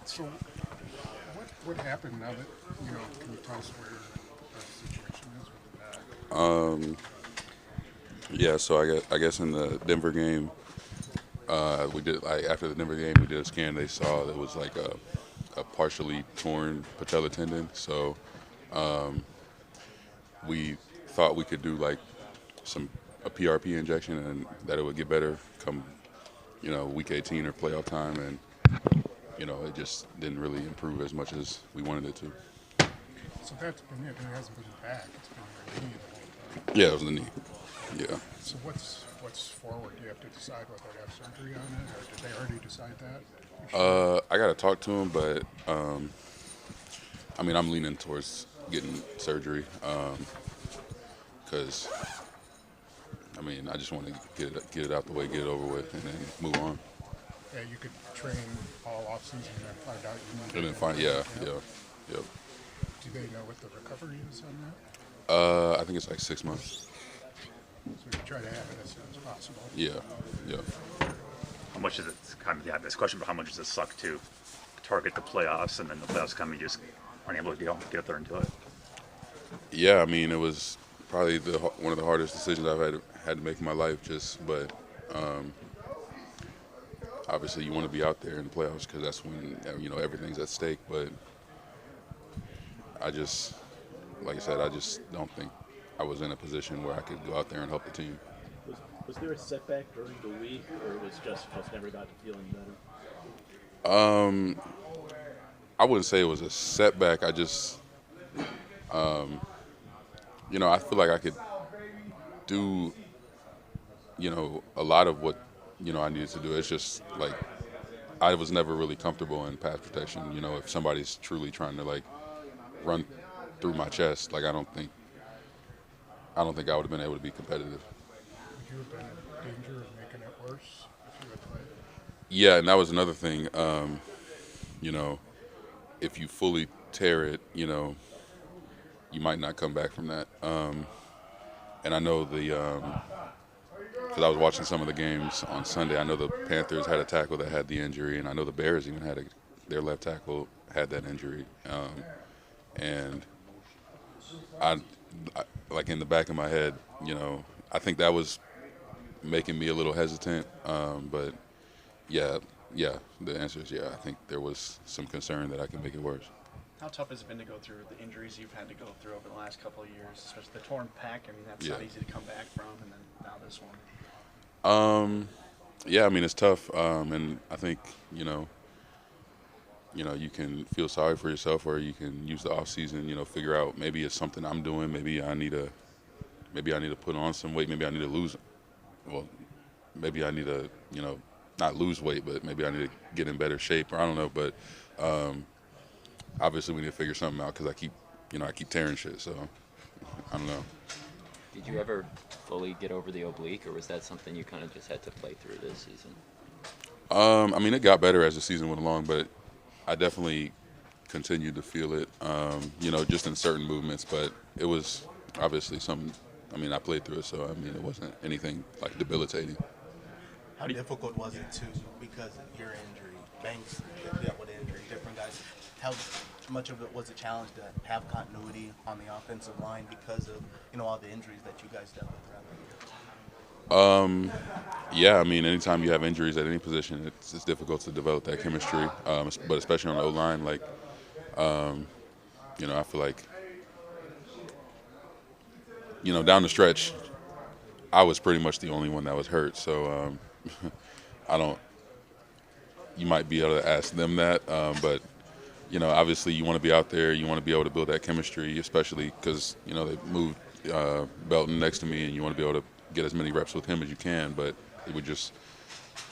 So what happened now that, can you tell us where the situation is with the back? Um, yeah, so I guess in the Denver game, we did like after the Denver game, we did a scan. They saw it was like a partially torn patellar tendon. So we thought we could do like some a PRP injection and that it would get better come week 18 or playoff time, and it just didn't really improve as much as we wanted it to. So that's been it. It hasn't been the back. It's been your knee the whole time. Yeah, it was the knee. Yeah. So what's forward? Do you have to decide whether to have surgery on it, or did they already decide that? I gotta talk to him, but I mean, I'm leaning towards getting surgery because I mean, I just want to get it out the way, get it over with, and then move on. Yeah, you could train all off season and then find out you need And then it. find, yeah, yep. Do they know what the recovery is on that? I think it's like 6 months. So you try to have it as soon as possible. Yeah, yeah. How much does it kind of, yeah, this question, but how much does it suck to target the playoffs and then the playoffs come, you just aren't able to get there and do it? Yeah, I mean, it was probably one of the hardest decisions I've had to make in my life. But obviously, you want to be out there in the playoffs because that's when everything's at stake. But like I said, I just don't think I was in a position where I could go out there and help the team. Was there a setback during the week, or it was just never got to feeling better? I wouldn't say it was a setback. I just, I feel like I could do, a lot of what, I needed to do. It's just like I was never really comfortable in pass protection. If somebody's truly trying to like run through my chest, like I don't think I would have been able to be competitive. Would you have been in danger of making it worse if you had played? Yeah, and that was another thing. If you fully tear it, you might not come back from that. And I know because I was watching some of the games on Sunday, I know the Panthers had a tackle that had the injury, and I know the Bears even had their left tackle had that injury. And I, like in the back of my head, I think that was making me a little hesitant. But yeah, the answer is yeah. I think there was some concern that I could make it worse. How tough has it been to go through the injuries you've had to go through over the last couple of years, especially the torn pec? I mean, that's not Yeah. easy to come back from, and then now this one. Yeah, I mean it's tough, and I think you can feel sorry for yourself, or you can use the off season, figure out maybe it's something I'm doing, maybe I need to put on some weight, maybe I need to lose, well, maybe I need to not lose weight, but maybe I need to get in better shape, or I don't know, but obviously we need to figure something out because I keep tearing shit, so I don't know. Did you ever fully get over the oblique, or was that something you kind of just had to play through this season? I mean, it got better as the season went along, but I definitely continued to feel it, just in certain movements. But it was obviously something. I mean, I played through it, so I mean, it wasn't anything like debilitating. How difficult was it because of your injury, Banks dealt with injury, different guys, how much of it was a challenge to have continuity on the offensive line because of, all the injuries that you guys dealt with throughout the year? Yeah, I mean, anytime you have injuries at any position, it's difficult to develop that chemistry, but especially on the O-line, like, I feel like, down the stretch, I was pretty much the only one that was hurt, so you might be able to ask them that, but, obviously you want to be out there, you want to be able to build that chemistry, especially because, they moved Belton next to me, and you want to be able to get as many reps with him as you can, but it would just,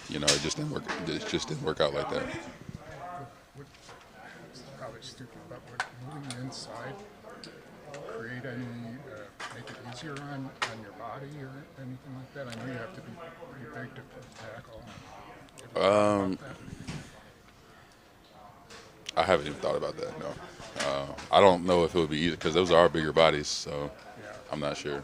it just didn't work. It just didn't work out like that. It's probably stupid, but would moving inside create make it easier on your body or anything like that? I know you have to be pretty big to tackle. Have you thought about that? I haven't even thought about that, no. I don't know if it would be either, because those are our bigger bodies, so Yeah. I'm not sure.